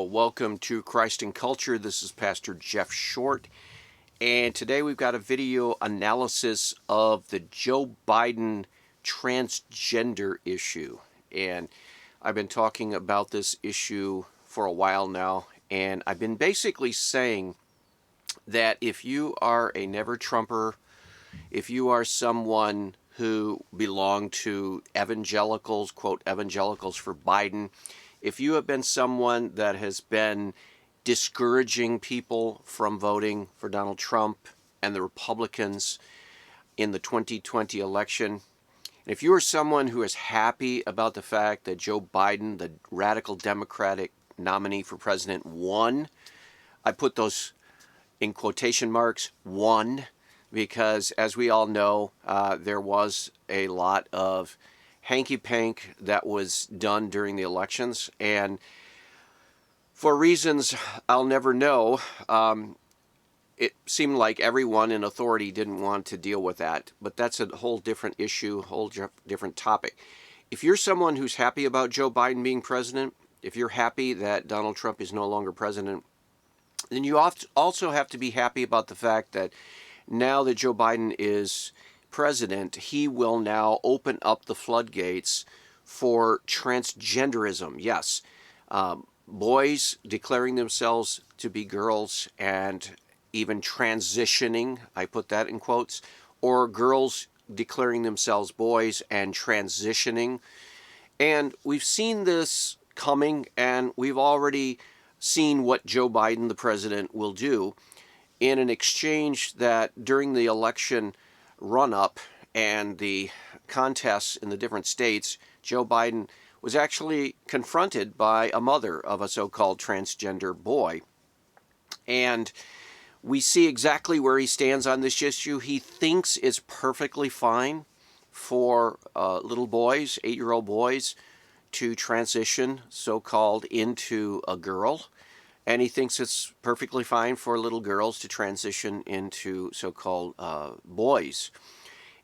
Well, welcome to Christ and Culture. This is Pastor Jeff Short, and today we've got a video analysis of the Joe Biden transgender issue. And I've been talking about this issue for a while now, and I've been basically saying that if you are a never-Trumper, if you are someone who belong to evangelicals, quote, evangelicals for Biden, if you have been someone that has been discouraging people from voting for Donald Trump and the Republicans in the 2020 election, and if you are someone who is happy about the fact that Joe Biden, the radical Democratic nominee for president, won, I put those in quotation marks, won, because as we all know, there was a lot of hanky-pank that was done during the elections, and for reasons I'll never know, it seemed like everyone in authority didn't want to deal with that. But that's a whole different issue, whole different topic. If you're someone who's happy about Joe Biden being president, if you're happy that Donald Trump is no longer president, then you also have to be happy about the fact that now that Joe Biden is president, he will now open up the floodgates for transgenderism. Yes, boys declaring themselves to be girls and even transitioning, I put that in quotes, or girls declaring themselves boys and transitioning. And we've seen this coming, and we've already seen what Joe Biden, the president, will do in an exchange that during the election run-up and the contests in the different states, Joe Biden was actually confronted by a mother of a so-called transgender boy. And we see exactly where he stands on this issue. He thinks it's perfectly fine for little boys, 8-year-old boys, to transition, so-called, into a girl. And he thinks it's perfectly fine for little girls to transition into so-called boys.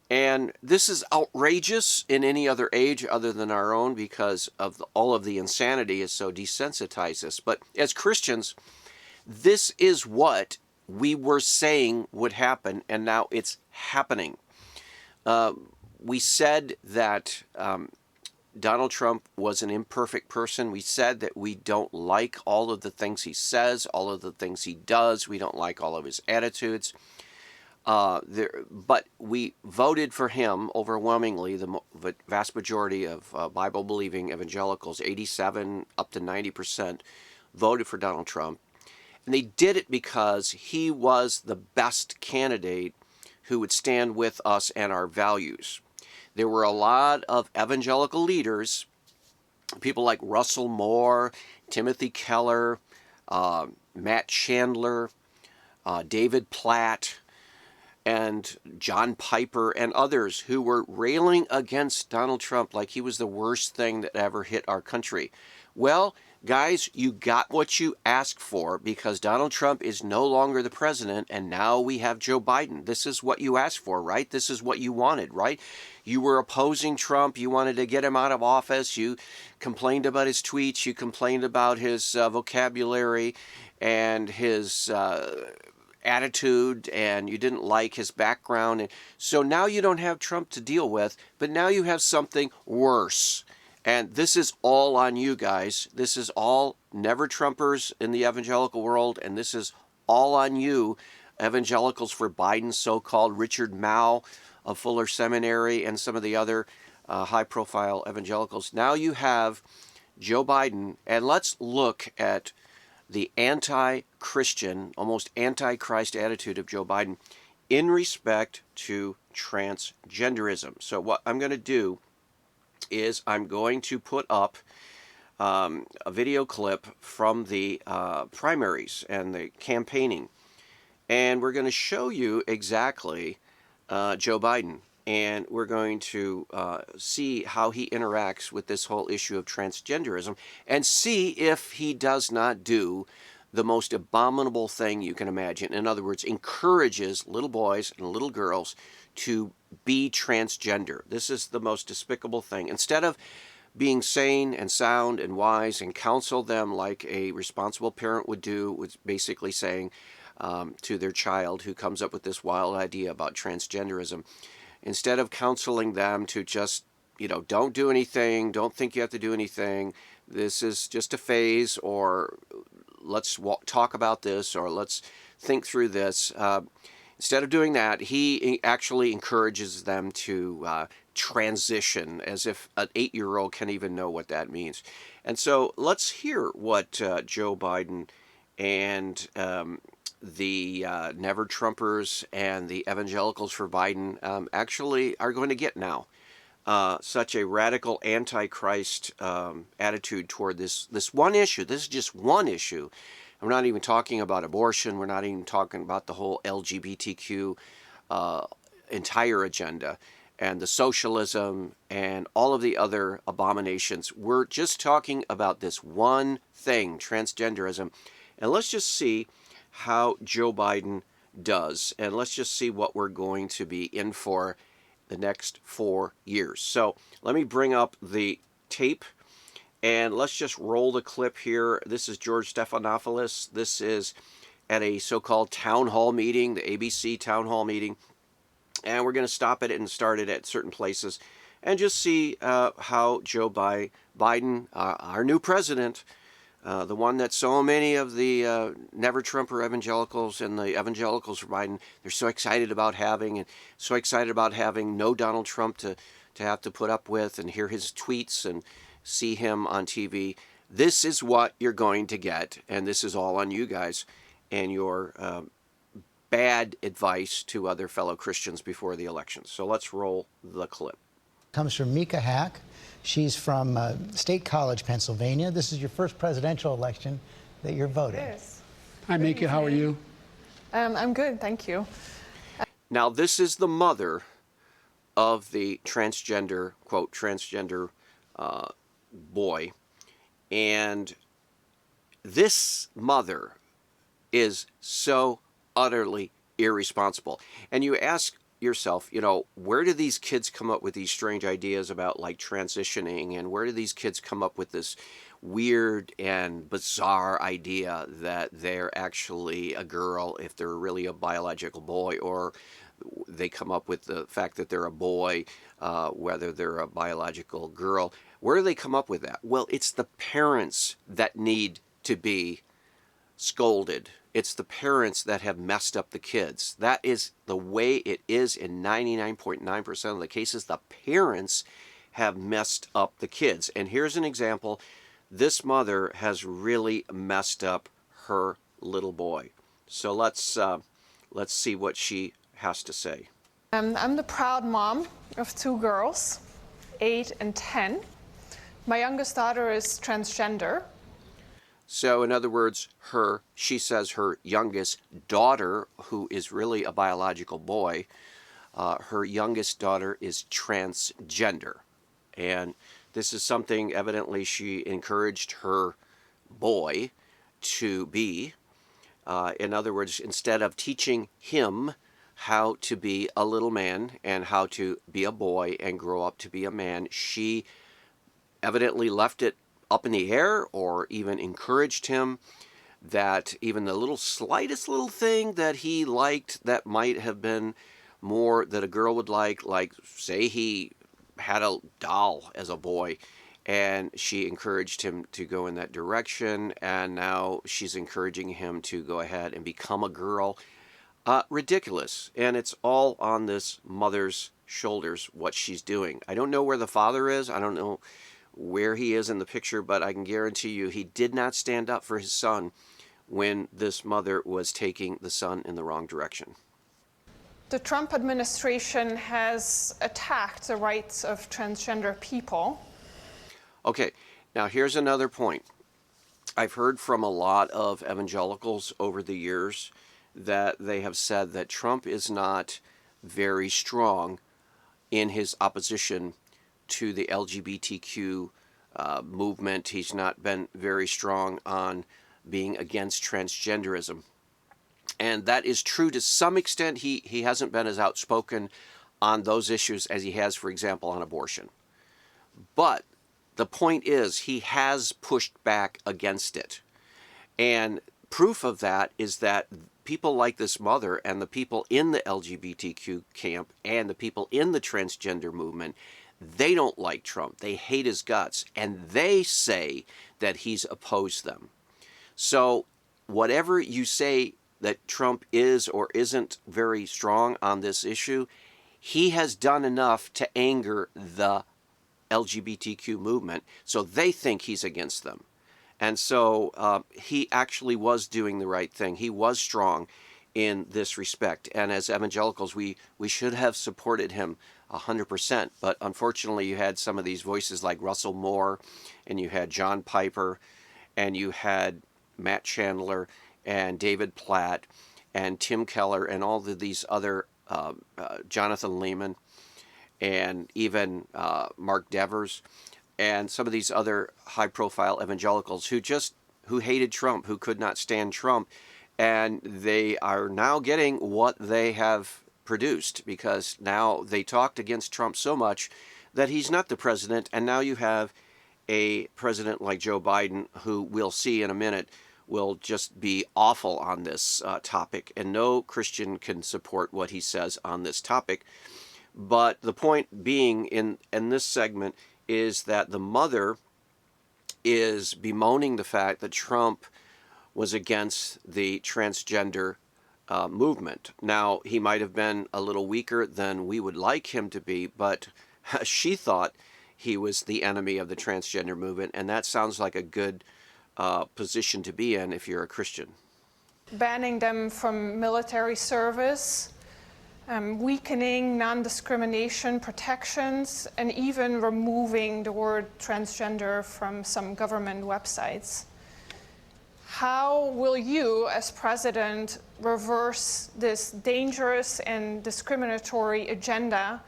And this is outrageous in any other age other than our own because of all of the insanity is so desensitized us. But as Christians, this is what we were saying would happen, and now it's happening. We said that Donald Trump was an imperfect person. We said that we don't like all of the things he says, all of the things he does. We don't like all of his attitudes. But we voted for him overwhelmingly. The vast majority of Bible-believing evangelicals, 87 up to 90%, voted for Donald Trump. And they did it because he was the best candidate who would stand with us and our values. There were a lot of evangelical leaders, people like Russell Moore, Timothy Keller, Matt Chandler, David Platt, and John Piper, and others who were railing against Donald Trump like he was the worst thing that ever hit our country. Well, guys, you got what you asked for because Donald Trump is no longer the president, and now we have Joe Biden. This is what you asked for, right? This is what you wanted, right? You were opposing Trump. You wanted to get him out of office. You complained about his tweets. You complained about his vocabulary and his attitude, and you didn't like his background. And so now you don't have Trump to deal with, but now you have something worse. And this is all on you guys. This is all never-Trumpers in the evangelical world, and this is all on you, evangelicals for Biden, so-called Richard Mao of Fuller Seminary, and some of the other high-profile evangelicals. Now you have Joe Biden, and let's look at the anti-Christian, almost anti-Christ attitude of Joe Biden in respect to transgenderism. So what I'm going to do is I'm going to put up a video clip from the primaries and the campaigning. And we're going to show you exactly Joe Biden. And we're going to see how he interacts with this whole issue of transgenderism and see if he does not do the most abominable thing you can imagine. In other words, encourages little boys and little girls to be transgender. This is the most despicable thing. Instead of being sane and sound and wise and counsel them like a responsible parent would do, was basically saying to their child who comes up with this wild idea about transgenderism, instead of counseling them to just, don't do anything, don't think you have to do anything, this is just a phase, or let's talk about this, or let's think through this. Instead of doing that, he actually encourages them to transition, as if an 8-year-old can even know what that means. And so let's hear what Joe Biden and the Never Trumpers and the Evangelicals for Biden actually are going to get now. Such a radical anti-Christ attitude toward this one issue. This is just one issue. We're not even talking about abortion. We're not even talking about the whole LGBTQ entire agenda and the socialism and all of the other abominations. We're just talking about this one thing, transgenderism. And let's just see how Joe Biden does. And let's just see what we're going to be in for the next 4 years. So let me bring up the tape. And let's just roll the clip here. This is George Stephanopoulos. This is at a so-called town hall meeting, the ABC town hall meeting. And we're going to stop it and start it at certain places and just see how Joe Biden, our new president, the one that so many of the Never Trumper evangelicals and the evangelicals for Biden, they're so excited about having, and so excited about having no Donald Trump to have to put up with and hear his tweets and see him on TV. This is what you're going to get, and this is all on you guys and your bad advice to other fellow Christians before the election. So let's roll the clip. Comes from Mika Hack. She's from State College, Pennsylvania. This is your first presidential election that you're voting. Yes. Hi, Mika. How are you? I'm good, thank you. Now, this is the mother of the transgender, quote, transgender boy. And this mother is so utterly irresponsible. And you ask yourself, where do these kids come up with these strange ideas about like transitioning, and where do these kids come up with this weird and bizarre idea that they're actually a girl if they're really a biological boy, or they come up with the fact that they're a boy whether they're a biological girl? Where do they come up with that? Well, it's the parents that need to be scolded. It's the parents that have messed up the kids. That is the way it is in 99.9% of the cases. The parents have messed up the kids. And here's an example. This mother has really messed up her little boy. So let's see what she has to say. I'm the proud mom of 2 girls, 8 and 10. My youngest daughter is transgender. So in other words, she says her youngest daughter, who is really a biological boy, her youngest daughter is transgender. And this is something evidently she encouraged her boy to be. In other words, instead of teaching him how to be a little man and how to be a boy and grow up to be a man, she evidently left it up in the air, or even encouraged him that even the slightest little thing that he liked that might have been more that a girl would like say he had a doll as a boy, and she encouraged him to go in that direction, and now she's encouraging him to go ahead and become a girl. Ridiculous. And it's all on this mother's shoulders, what she's doing. I don't know where the father is. I don't know where he is in the picture, but I can guarantee you he did not stand up for his son when this mother was taking the son in the wrong direction. The Trump administration has attacked the rights of transgender people. Okay, now here's another point. I've heard from a lot of evangelicals over the years that they have said that Trump is not very strong in his opposition to the LGBTQ movement. He's not been very strong on being against transgenderism. And that is true to some extent. He hasn't been as outspoken on those issues as he has, for example, on abortion. But the point is he has pushed back against it. And proof of that is that people like this mother and the people in the LGBTQ camp and the people in the transgender movement, they don't like Trump. They hate his guts. And they say that he's opposed them. So whatever you say that Trump is or isn't very strong on this issue, he has done enough to anger the LGBTQ movement. So they think he's against them. And so he actually was doing the right thing. He was strong in this respect. And as evangelicals, we should have supported him 100%. But unfortunately, you had some of these voices like Russell Moore, and you had John Piper, and you had Matt Chandler, and David Platt, and Tim Keller, and all of these other, Jonathan Lehman, and even Mark Devers, and some of these other high-profile evangelicals who hated Trump, who could not stand Trump, and they are now getting what they have produced, because now they talked against Trump so much that he's not the president, and now you have a president like Joe Biden, who we'll see in a minute will just be awful on this topic, and no Christian can support what he says on this topic. But the point being in this segment is that the mother is bemoaning the fact that Trump was against the transgender movement. Now, he might have been a little weaker than we would like him to be, but she thought he was the enemy of the transgender movement, and that sounds like a good position to be in if you're a Christian. Banning them from military service, weakening non-discrimination protections, and even removing the word transgender from some government websites. How will you, as president, reverse this dangerous and discriminatory agenda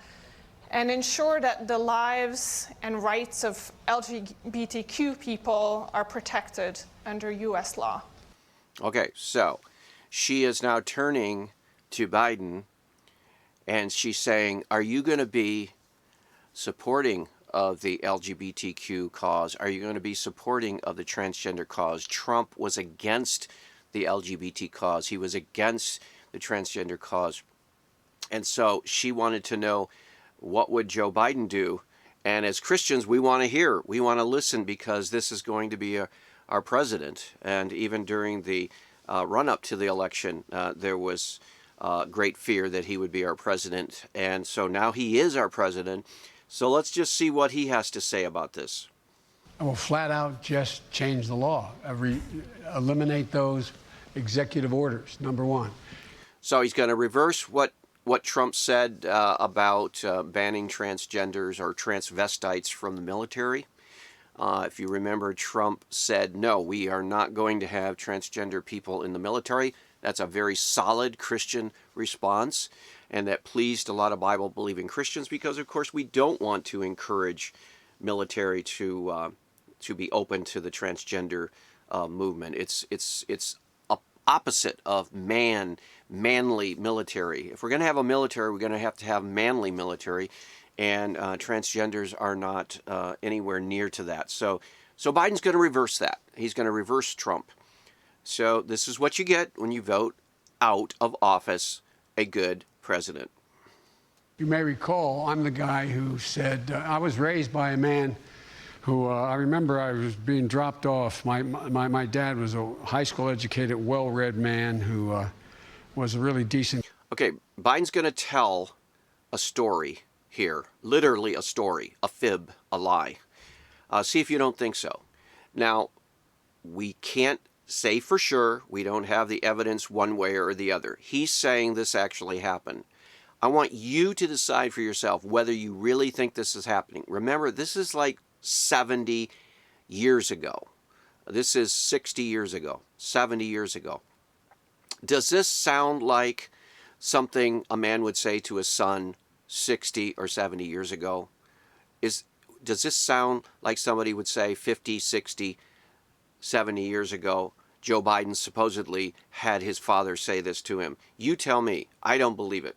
and ensure that the lives and rights of LGBTQ people are protected under US law? Okay, so she is now turning to Biden, and she's saying, are you going to be supporting of the LGBTQ cause? Are you going to be supporting of the transgender cause? Trump was against the LGBT cause. He was against the transgender cause. And so she wanted to know, what would Joe Biden do? And as Christians, we want to hear. We want to listen, because this is going to be our president. And even during the run-up to the election, there was great fear that he would be our president. And so now he is our president. So let's just see what he has to say about this. I will flat out just change the law. Eliminate those executive orders, number one. So he's going to reverse what Trump said about banning transgenders or transvestites from the military. If you remember, Trump said, no, we are not going to have transgender people in the military. That's a very solid Christian response, and that pleased a lot of Bible-believing Christians, because, of course, we don't want to encourage military to be open to the transgender movement. It's opposite of manly military. If we're going to have a military, we're going to have manly military, and transgenders are not anywhere near to that. So Biden's going to reverse that. He's going to reverse Trump. So this is what you get when you vote out of office a good president. You may recall, I'm the guy who said, I was raised by a man who, I remember I was being dropped off. My dad was a high school educated, well-read man who was a really decent. Okay, Biden's going to tell a story here, literally a story, a fib, a lie. See if you don't think so. Now, we can't say for sure. We don't have the evidence one way or the other. He's saying this actually happened. I want you to decide for yourself whether you really think this is happening. Remember, this is like 70 years ago. This is 60 years ago, 70 years ago. Does this sound like something a man would say to his son 60 or 70 years ago? Does this sound like somebody would say 50, 60, 70 years ago? Joe Biden supposedly had his father say this to him. You tell me. I don't believe it.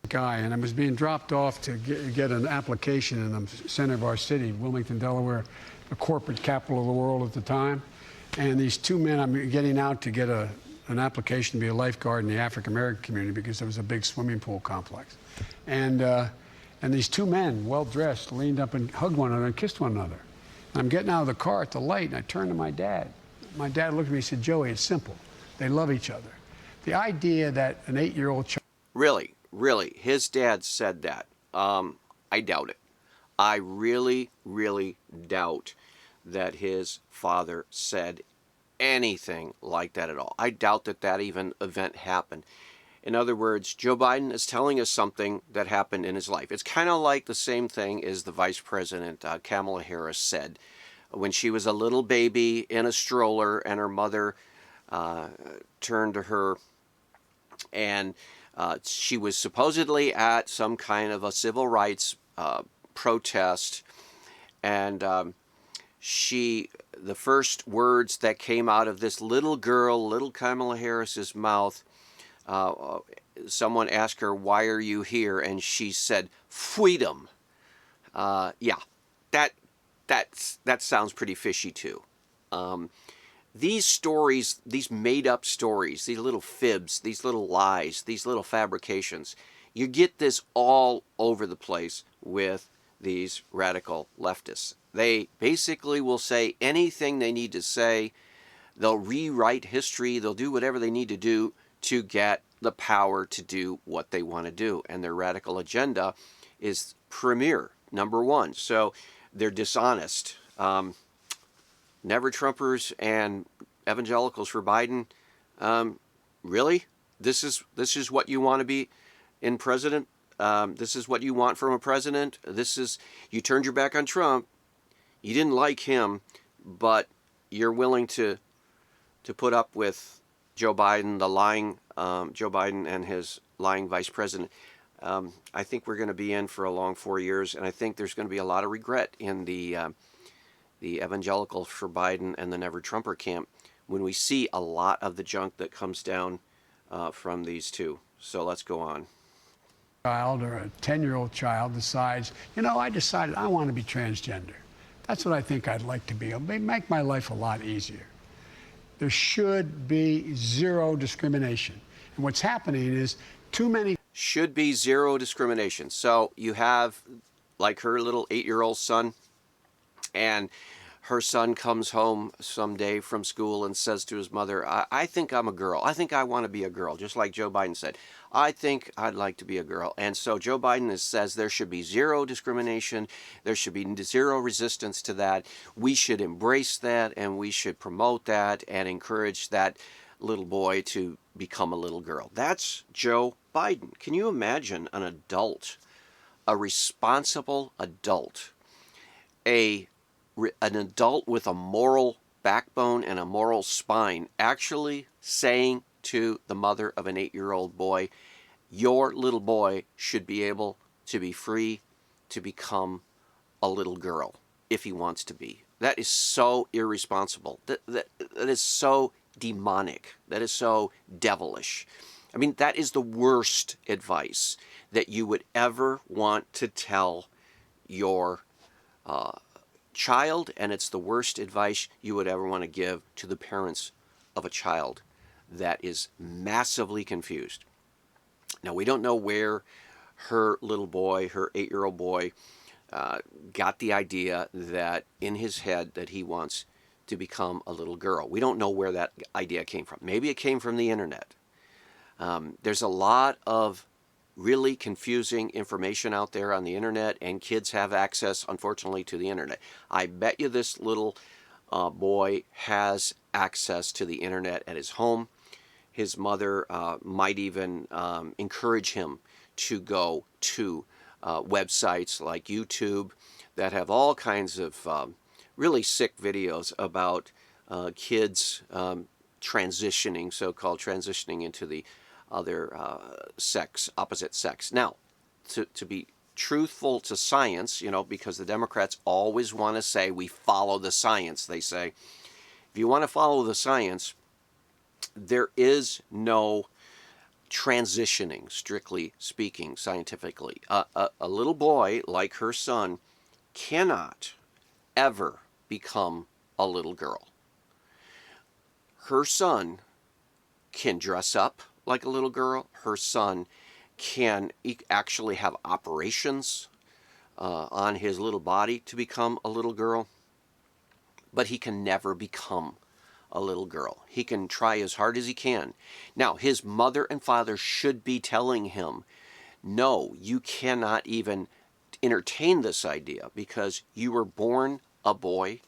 guy, and I was being dropped off to get an application in the center of our city, Wilmington, Delaware, the corporate capital of the world at the time. And these two men, I'm getting out to get an application to be a lifeguard in the African-American community because there was a big swimming pool complex. And these two men, well-dressed, leaned up and hugged one another and kissed one another. And I'm getting out of the car at the light, and I turned to my dad. My dad looked at me and said, "Joey, it's simple. They love each other." The idea that an 8-year-old child... Really, his dad said that. I doubt it. I really doubt that his father said anything like that at all. I doubt that that event happened. In other words, Joe Biden is telling us something that happened in his life. It's kind of like the same thing as the Vice President, Kamala Harris, said when she was a little baby in a stroller and her mother turned to her, and she was supposedly at some kind of a civil rights protest, and the first words that came out of this little girl, little Kamala Harris's mouth, someone asked her, "Why are you here?" And she said, "Freedom." Yeah, that sounds pretty fishy too. These stories, these made-up stories, these little fibs, these little lies, these little fabrications, you get this all over the place with these radical leftists. They basically will say anything they need to say. They'll rewrite history. They'll do whatever they need to do to get the power to do what they want to do. And their radical agenda is premier, number one. So they're dishonest. Never Trumpers and evangelicals for Biden. Really? This is what you want to be in president? This is what you want from a president? You turned your back on Trump. You didn't like him, but you're willing to put up with Joe Biden, the lying Joe Biden and his lying vice president. I think we're going to be in for a long 4 years, and I think there's going to be a lot of regret in the Evangelicals for Biden and the Never Trumper camp when we see a lot of the junk that comes down from these two. So let's go on. Child or a 10-year-old child decides, I decided I want to be transgender. That's what I think I'd like to be. It'll make my life a lot easier. There should be zero discrimination. And what's happening is too many... Should be zero discrimination. So you have, like, her little 8-year-old son, and her son comes home someday from school and says to his mother, I think I'm a girl. I think I want to be a girl, just like Joe Biden said. I think I'd like to be a girl. And so Joe Biden says there should be zero discrimination. There should be zero resistance to that. We should embrace that, and we should promote that and encourage that little boy to become a little girl. That's Joe Biden. Can you imagine an adult, a responsible adult, an adult with a moral backbone and a moral spine actually saying to the mother of an 8-year-old boy, your little boy should be able to be free to become a little girl if he wants to be. That is so irresponsible. That is so demonic. That is so devilish. I mean, that is the worst advice that you would ever want to tell your child, and it's the worst advice you would ever want to give to the parents of a child that is massively confused. Now, we don't know where her little boy, her 8-year-old boy, got the idea that in his head that he wants to become a little girl. We don't know where that idea came from. Maybe it came from the internet. There's a lot of really confusing information out there on the internet, and kids have access, unfortunately, to the internet. I bet you this little boy has access to the internet at his home. His mother might even encourage him to go to websites like YouTube that have all kinds of really sick videos about kids transitioning, so-called transitioning into the other sex, opposite sex. Now, to be truthful to science, because the Democrats always want to say we follow the science. They say, if you want to follow the science, there is no transitioning, strictly speaking, scientifically. A little boy like her son cannot ever become a little girl. Her son can dress up like a little girl. Her son can actually have operations on his little body to become a little girl, but he can never become a little girl. He can try as hard as he can. Now, his mother and father should be telling him, no, you cannot even entertain this idea because you were born a boy.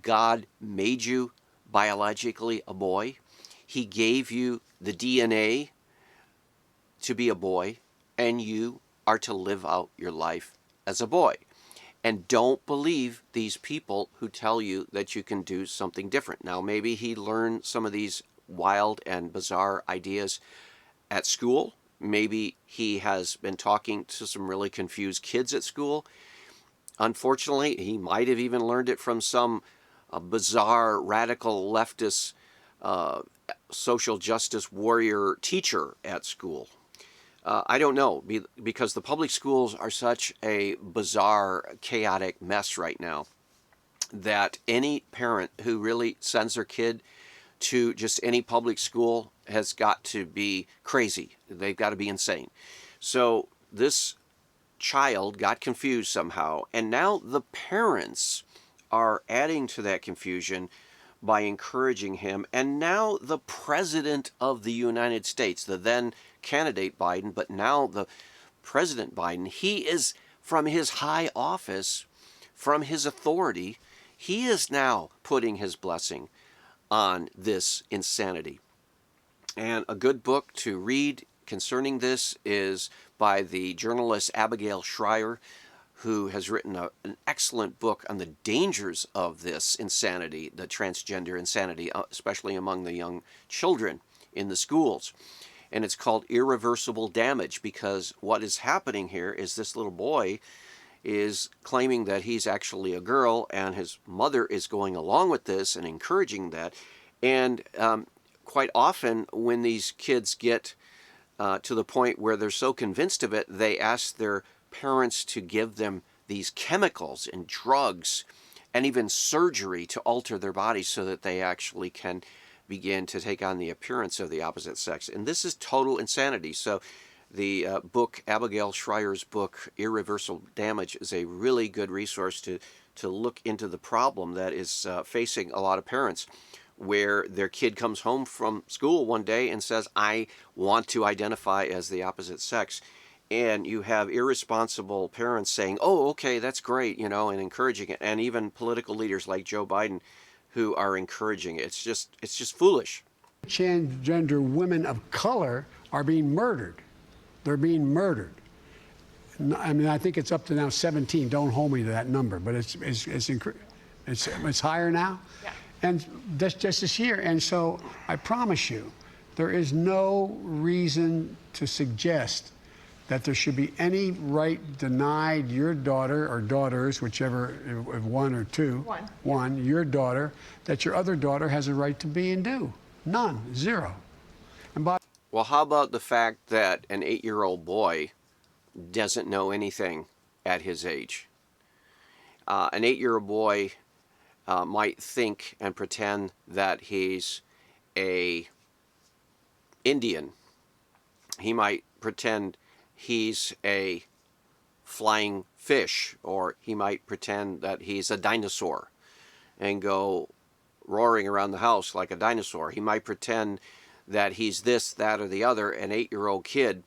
God made you biologically a boy. He gave you the DNA to be a boy, and you are to live out your life as a boy. And don't believe these people who tell you that you can do something different. Now, maybe he learned some of these wild and bizarre ideas at school. Maybe he has been talking to some really confused kids at school. Unfortunately, he might have even learned it from some bizarre, radical leftist social justice warrior teacher at school. I don't know, because the public schools are such a bizarre, chaotic mess right now that any parent who really sends their kid to just any public school has got to be crazy. They've got to be insane. So this child got confused somehow, and now the parents are adding to that confusion by encouraging him. And now the President of the United States, the then candidate Biden, but now the President Biden, he is, from his high office, from his authority, he is now putting his blessing on this insanity. And a good book to read concerning this is by the journalist Abigail Shrier, who has written an excellent book on the dangers of this insanity, the transgender insanity, especially among the young children in the schools. And it's called Irreversible Damage, because what is happening here is this little boy is claiming that he's actually a girl, and his mother is going along with this and encouraging that. And quite often when these kids get to the point where they're so convinced of it, they ask their parents to give them these chemicals and drugs and even surgery to alter their bodies so that they actually can begin to take on the appearance of the opposite sex. And this is total insanity. So the book, Abigail Shrier's book, Irreversible Damage, is a really good resource to look into the problem that is facing a lot of parents, where their kid comes home from school one day and says, I want to identify as the opposite sex. And you have irresponsible parents saying, oh, okay, that's great, and encouraging it. And even political leaders like Joe Biden who are encouraging it. It's just foolish. Transgender women of color are being murdered. They're being murdered. I mean, I think it's up to now 17. Don't hold me to that number, but it's higher now. Yeah. And that's just this year. And so I promise you, there is no reason to suggest that there should be any right denied your daughter or daughters, whichever, if one or two, one, your daughter, that your other daughter has a right to be and do. None, zero. And well, how about the fact that an 8-year-old boy doesn't know anything at his age? An 8-year-old boy might think and pretend that he's a Indian. He might pretend he's a flying fish, or he might pretend that he's a dinosaur and go roaring around the house like a dinosaur. He might pretend that he's this, that, or the other. An 8-year-old kid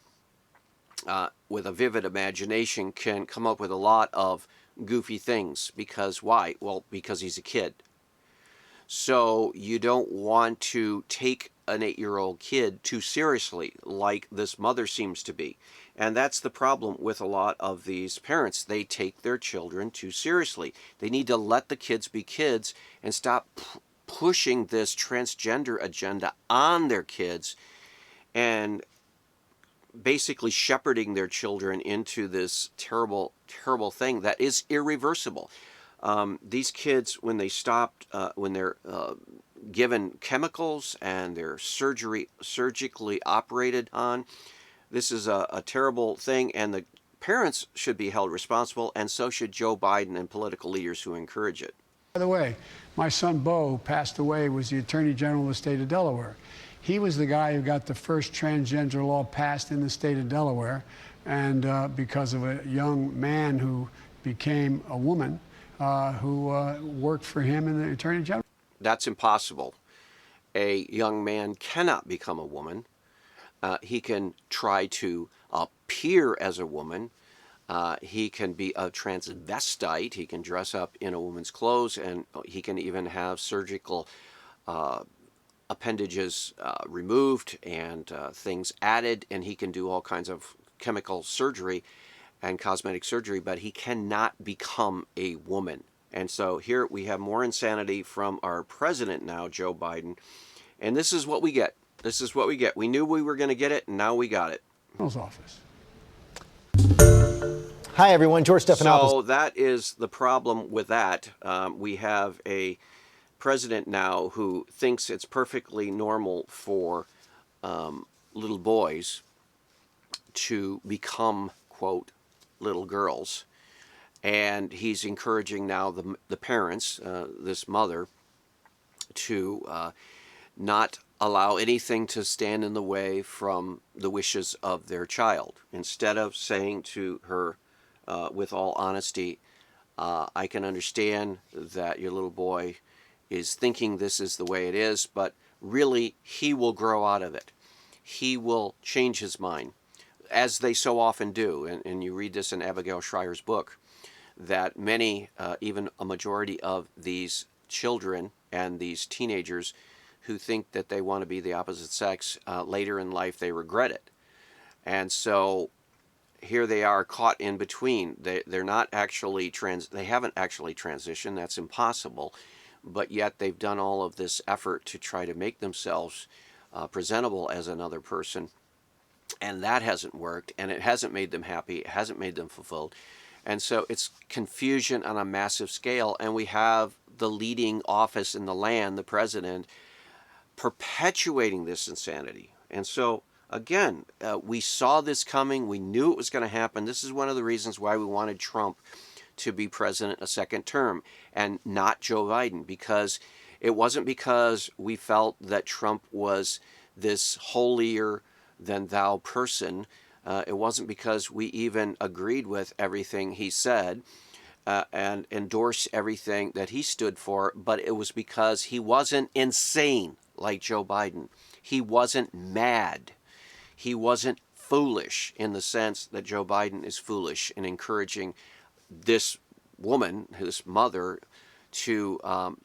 with a vivid imagination can come up with a lot of goofy things. Because why? Well, because he's a kid. So you don't want to take an 8-year-old kid too seriously, like this mother seems to be. And that's the problem with a lot of these parents. They take their children too seriously. They need to let the kids be kids and stop pushing this transgender agenda on their kids and basically shepherding their children into this terrible, terrible thing that is irreversible. These kids, when they stopped, when they're given chemicals and they're surgically operated on. This is a terrible thing, and the parents should be held responsible, and so should Joe Biden and political leaders who encourage it. By the way, my son Bo, who passed away, was the Attorney General of the state of Delaware. He was the guy who got the first transgender law passed in the state of Delaware, and because of a young man who became a woman who worked for him in the Attorney General. That's impossible. A young man cannot become a woman. He can try to appear as a woman. He can be a transvestite. He can dress up in a woman's clothes, and he can even have surgical appendages removed and things added, and he can do all kinds of chemical surgery and cosmetic surgery, but he cannot become a woman. And so here we have more insanity from our president now, Joe Biden, and this is what we get. This is what we get. We knew we were going to get it, and now we got it. Office. Hi, everyone. George Stephanopoulos. So that is the problem with that. We have a president now who thinks it's perfectly normal for little boys to become, quote, little girls. And he's encouraging now the parents, this mother, to not allow anything to stand in the way from the wishes of their child. Instead of saying to her, with all honesty, I can understand that your little boy is thinking this is the way it is, but really he will grow out of it. He will change his mind, as they so often do. And you read this in Abigail Shrier's book, that many, even a majority of these children and these teenagers who think that they want to be the opposite sex, later in life they regret it. And so here they are caught in between. They're not actually they haven't actually transitioned. That's impossible. But yet they've done all of this effort to try to make themselves presentable as another person. And that hasn't worked, and it hasn't made them happy. It hasn't made them fulfilled. And so it's confusion on a massive scale. And we have the leading office in the land, the president, perpetuating this insanity. And so again, we saw this coming. We knew it was going to happen. This is one of the reasons why we wanted Trump to be president a second term and not Joe Biden, because it wasn't because we felt that Trump was this holier than thou person. It wasn't because we even agreed with everything he said and endorsed everything that he stood for, but it was because he wasn't insane like Joe Biden. He wasn't mad. He wasn't foolish in the sense that Joe Biden is foolish in encouraging this woman, his mother, to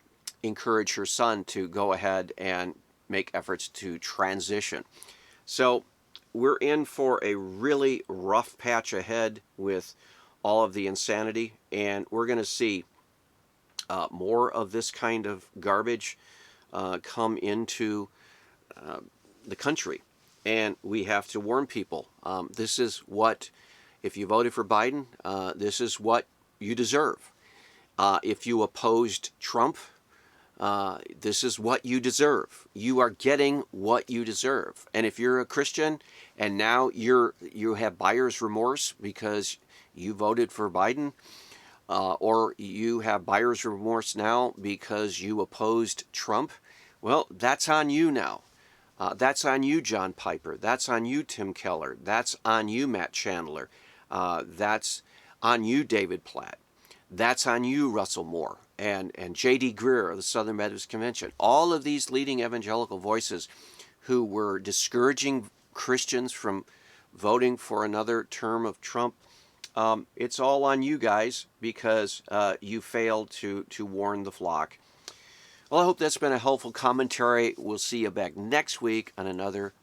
encourage her son to go ahead and make efforts to transition. So we're in for a really rough patch ahead with all of the insanity, and we're going to see more of this kind of garbage come into the country. And we have to warn people. This is what, if you voted for Biden, this is what you deserve. If you opposed Trump, this is what you deserve. You are getting what you deserve. And if you're a Christian and now you have buyer's remorse because you voted for Biden, or you have buyer's remorse now because you opposed Trump, well, that's on you now. That's on you, John Piper. That's on you, Tim Keller. That's on you, Matt Chandler. That's on you, David Platt. That's on you, Russell Moore, and J.D. Greer of the Southern Methodist Convention. All of these leading evangelical voices who were discouraging Christians from voting for another term of Trump, it's all on you guys because you failed to warn the flock. Well, I hope that's been a helpful commentary. We'll see you back next week on another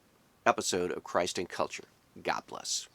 episode of Christ and Culture. God bless.